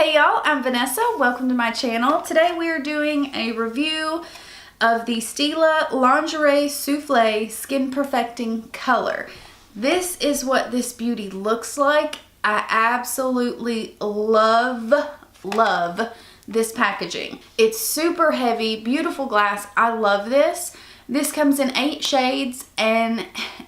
Hey y'all, I'm Vanessa. Welcome to my channel. Today we are doing a review of the Stila Lingerie Soufflé Skin Perfecting Color. This is what this beauty looks like. I absolutely love this packaging. It's super heavy, beautiful glass. I love this. This comes in 8 shades and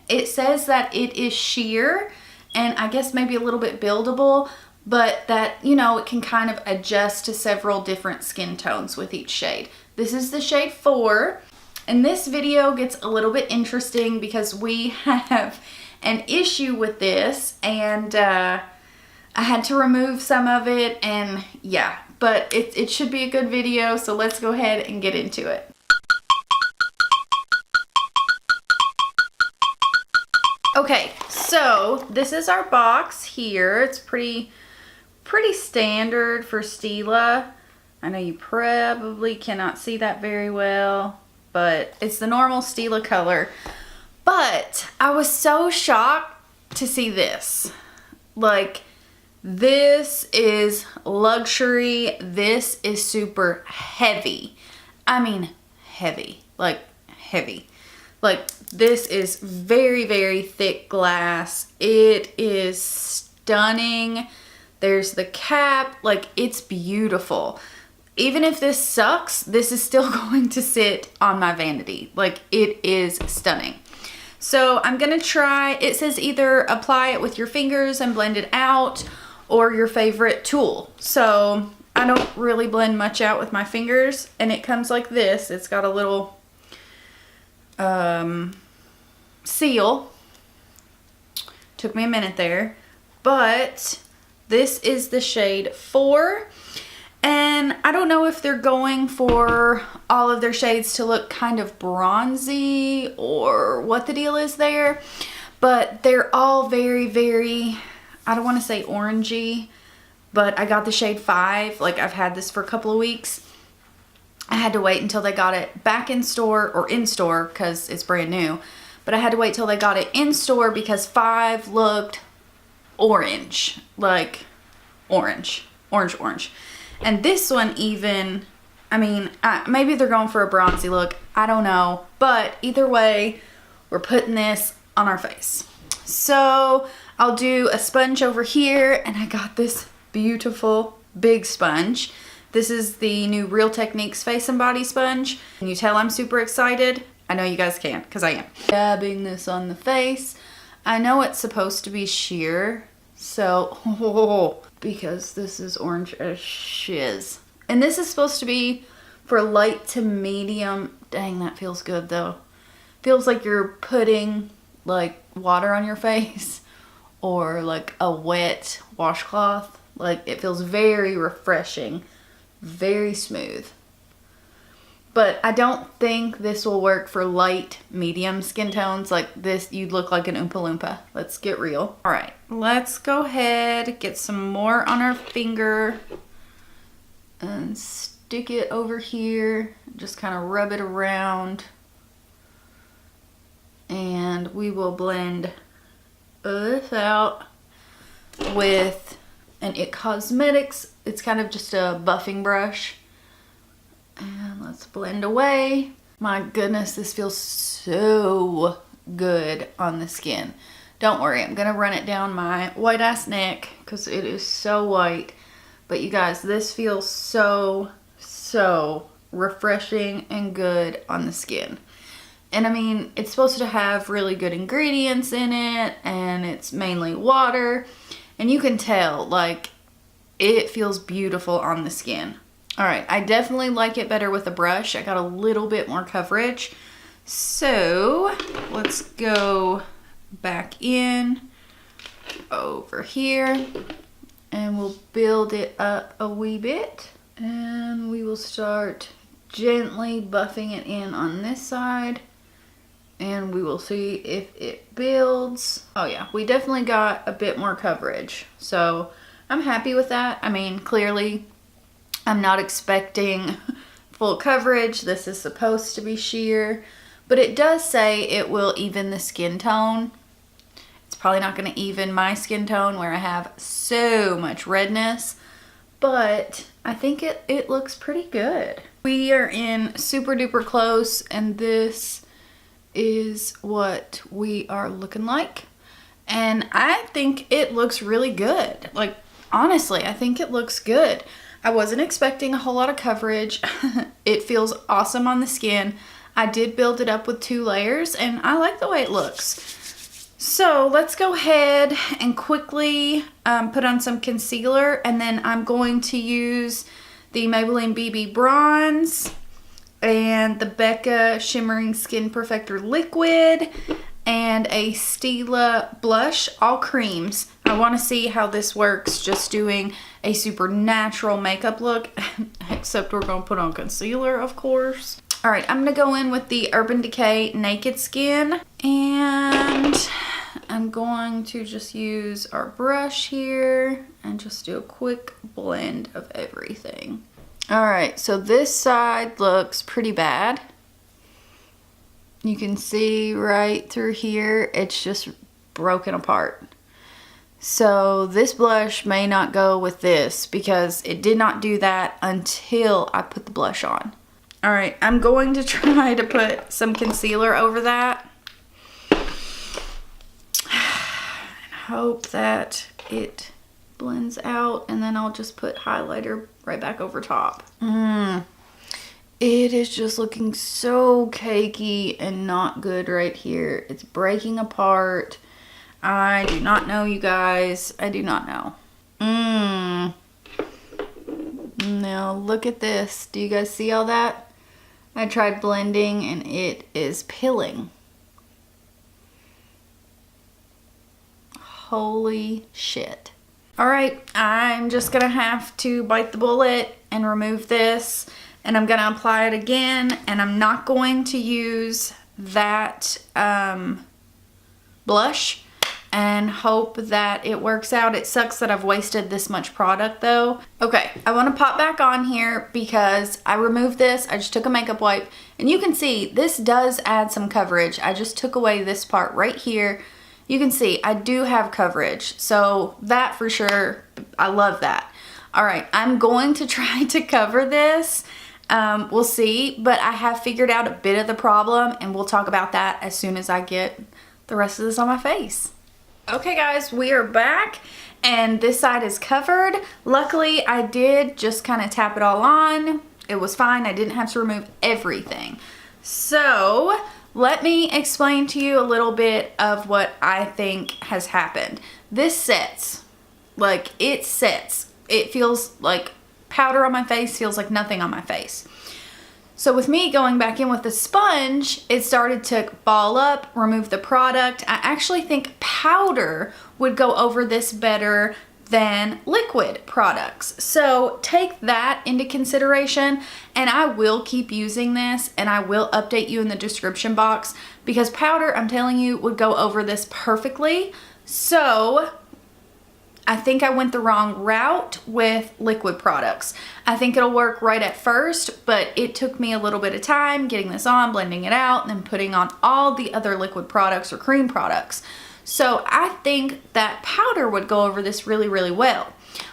it says that it is sheer and I guess maybe a little bit buildable, but that, you know, it can kind of adjust to several different skin tones with each shade. This is the shade 4, and this video gets a little bit interesting because we have an issue with this, and I had to remove some of it, and yeah, but it should be a good video, so let's go ahead and get into it. Okay, so this is our box here. It's pretty standard for Stila. I know you probably cannot see that very well, but it's the normal Stila color. But I was so shocked to see this. Like, this is luxury. This is super heavy. I mean, heavy. Like, heavy. Like, this is very, very thick glass. It is stunning. There's the cap. Like, it's beautiful. Even if this sucks, this is still going to sit on my vanity. Like, it is stunning. So I'm gonna try, it says either apply it with your fingers and blend it out or your favorite tool. So I don't really blend much out with my fingers, and it comes like this. It's got a little seal. Took me a minute there, but this is the shade 4, and I don't know if they're going for all of their shades to look kind of bronzy or what the deal is there, but they're all very, very, I don't want to say orangey, but I got the shade 5. Like, I've had this for a couple of weeks. I had to wait until they got it back in store, or in store because it's brand new, but I had to wait till they got it in store because 5 looked orange, like orange. And this one even, I mean, maybe they're going for a bronzy look, I don't know, but either way, we're putting this on our face. So I'll do a sponge over here, and I got this beautiful big sponge. This is the new Real Techniques Face and Body Sponge. Can you tell I'm super excited? I know you guys can, because I am. Dabbing this on the face. I know it's supposed to be sheer, so, because this is orange as shiz. And this is supposed to be for light to medium. Dang, that feels good though. Feels like you're putting like water on your face or like a wet washcloth. Like, it feels very refreshing. Very smooth. But I don't think this will work for light, medium skin tones. Like this, you'd look like an Oompa Loompa. Let's get real. All right, let's go ahead, get some more on our finger and stick it over here. Just kind of rub it around. And we will blend this out with an It Cosmetics. It's kind of just a buffing brush. And let's blend away. My goodness, this feels so good on the skin. Don't worry, I'm gonna run it down my white ass neck because it is so white. But you guys, this feels so refreshing and good on the skin. And I mean, it's supposed to have really good ingredients in it, and it's mainly water. And you can tell, like, it feels beautiful on the skin. All right, I definitely like it better with a brush. I got a little bit more coverage. So let's go back in over here, and we'll build it up a wee bit. And we will start gently buffing it in on this side, and we will see if it builds. Oh yeah, we definitely got a bit more coverage, so I'm happy with that. I mean, clearly I'm not expecting full coverage. This is supposed to be sheer, but it does say it will even the skin tone. It's probably not going to even my skin tone where I have so much redness, but I think it looks pretty good. We are in super duper close, and this is what we are looking like. And I think it looks really good. Like, honestly, I think it looks good. I wasn't expecting a whole lot of coverage. It feels awesome on the skin. I did build it up with 2 layers, and I like the way it looks. So let's go ahead and quickly put on some concealer, and then I'm going to use the Maybelline BB Bronze and the Becca Shimmering Skin Perfector Liquid and a Stila blush, all creams. I want to see how this works just doing a super natural makeup look, except we're going to put on concealer, of course. All right, I'm going to go in with the Urban Decay Naked Skin, and I'm going to just use our brush here and just do a quick blend of everything. All right, so this side looks pretty bad. You can see right through here, it's just broken apart. So this blush may not go with this because it did not do that until I put the blush on. All right, I'm going to try to put some concealer over that. And hope that it blends out, and then I'll just put highlighter right back over top. It is just looking so cakey and not good right here. It's breaking apart. I do not know, you guys. I do not know. Now look at this. Do you guys see all that? I tried blending and it is pilling. Holy shit. All right, I'm just gonna have to bite the bullet and remove this, and I'm gonna apply it again, and I'm not going to use that blush and hope that it works out. It sucks that I've wasted this much product though. Okay, I want to pop back on here because I removed this. I just took a makeup wipe, and you can see this does add some coverage. I just took away this part right here. You can see I do have coverage, so that for sure, I love that. All right, I'm going to try to cover this. We'll see, but I have figured out a bit of the problem, and we'll talk about that as soon as I get the rest of this on my face. Okay guys, we are back, and this side is covered. Luckily, I did just kind of tap it all on. It was fine. I didn't have to remove everything. So let me explain to you a little bit of what I think has happened. This sets, like it sets. It feels like powder on my face, feels like nothing on my face. So with me going back in with the sponge, it started to ball up, remove the product. I actually think powder would go over this better than liquid products. So take that into consideration, and I will keep using this, and I will update you in the description box, because powder, I'm telling you, would go over this perfectly. So I think I went the wrong route with liquid products. I think it'll work right at first, but it took me a little bit of time getting this on, blending it out, and then putting on all the other liquid products or cream products. So I think that powder would go over this really, really well.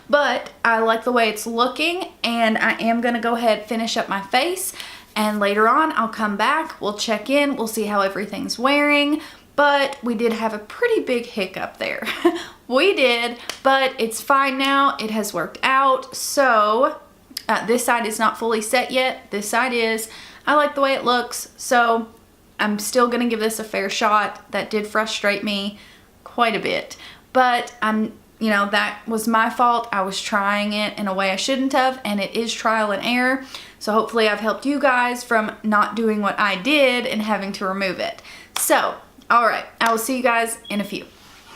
But I like the way it's looking, and I am gonna go ahead and finish up my face, and later on I'll come back, we'll check in, we'll see how everything's wearing. But we did have a pretty big hiccup there. We did, but it's fine now. It has worked out. So this side is not fully set yet. This side is. I like the way it looks. So I'm still gonna give this a fair shot. That did frustrate me quite a bit. But you know, that was my fault. I was trying it in a way I shouldn't have, and it is trial and error. So hopefully I've helped you guys from not doing what I did and having to remove it. So, all right, I will see you guys in a few.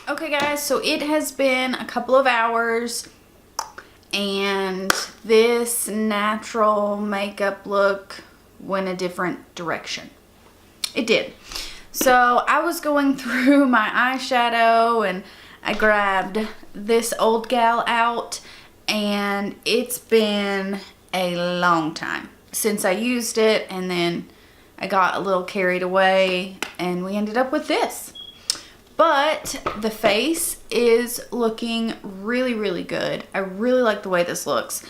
Okay guys, so it has been a couple of hours, and this natural makeup look went a different direction. It did. So I was going through my eyeshadow, and I grabbed this old gal out, and it's been a long time since I used it, and then I got a little carried away, and we ended up with this. But the face is looking really, really good. I really like the way this looks.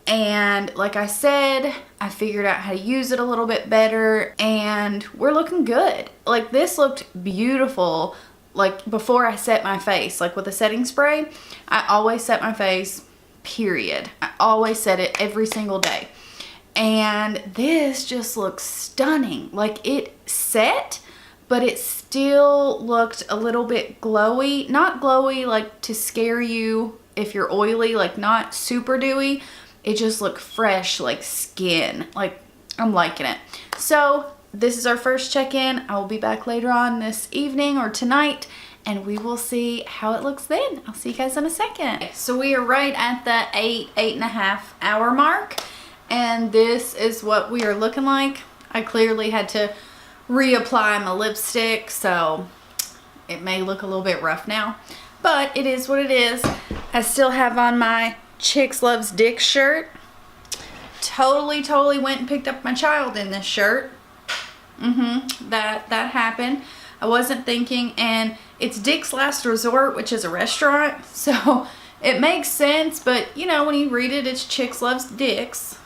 And like I said, I figured out how to use it a little bit better and we're looking good. Like this looked beautiful like before I set my face. Like with the setting spray, I always set my face, period. I always set it every single day. And this just looks stunning. Like it set, but it still looked a little bit glowy. Not glowy like to scare you if you're oily, like not super dewy. It just looked fresh like skin. Like I'm liking it. So this is our first check-in. I will be back later on this evening or tonight and we will see how it looks then. I'll see you guys in a second. So we are right at the 8.5 hour mark and this is what we are looking like. I clearly had to reapply my lipstick, so it may look a little bit rough now, but it is what it is. I still have on my Chicks Loves Dick shirt. Totally went and picked up my child in this shirt. That happened. I wasn't thinking, and it's Dick's Last Resort, which is a restaurant, so it makes sense, but you know, when you read it, it's Chicks Loves Dicks,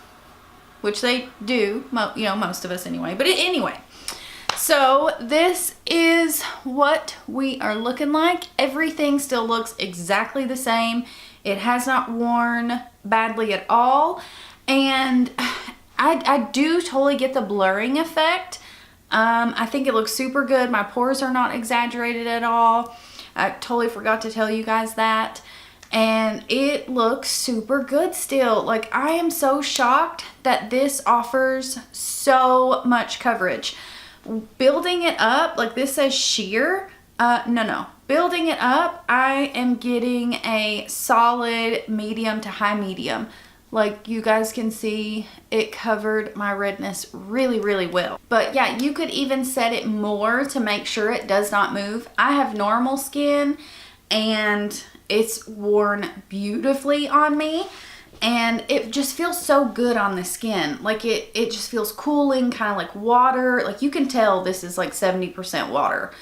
which they do, you know, most of us anyway, but anyway. So this is what we are looking like. Everything still looks exactly the same. It has not worn badly at all. And I do totally get the blurring effect. I think it looks super good. My pores are not exaggerated at all. I totally forgot to tell you guys that. And it looks super good still. Like I am so shocked that this offers so much coverage. Building it up, like this says sheer, no. Building it up, I am getting a solid medium to high medium. Like you guys can see, it covered my redness really well. But yeah, you could even set it more to make sure it does not move. I have normal skin and it's worn beautifully on me. And it just feels so good on the skin. Like it just feels cooling, kind of like water. Like you can tell this is like 70% water.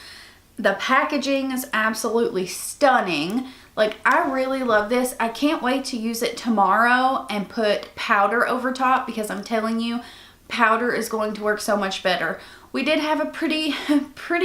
The packaging is absolutely stunning. Like I really love this. I can't wait to use it tomorrow and put powder over top because I'm telling you, powder is going to work so much better. We did have a pretty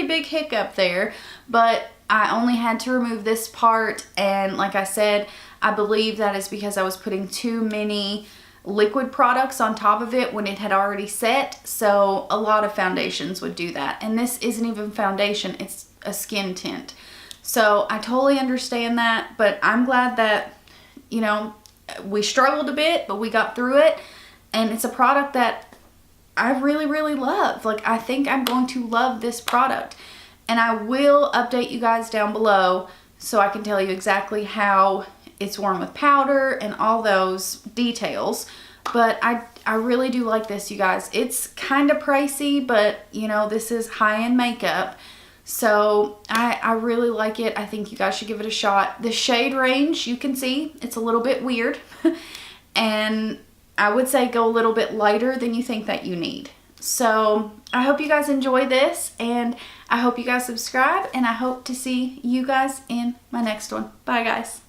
big hiccup there, but I only had to remove this part, and like I said, I believe that is because I was putting too many liquid products on top of it when it had already set. So a lot of foundations would do that. And this isn't even foundation, it's a skin tint. So I totally understand that, but I'm glad that, you know, we struggled a bit, but we got through it. And it's a product that I really love. Like I think I'm going to love this product. And I will update you guys down below so I can tell you exactly how it's worn with powder and all those details. But I really do like this, you guys. It's kind of pricey, but you know, this is high-end makeup. So I really like it. I think you guys should give it a shot. The shade range, you can see, it's a little bit weird. And I would say go a little bit lighter than you think that you need. So I hope you guys enjoy this, and I hope you guys subscribe, and I hope to see you guys in my next one. Bye guys.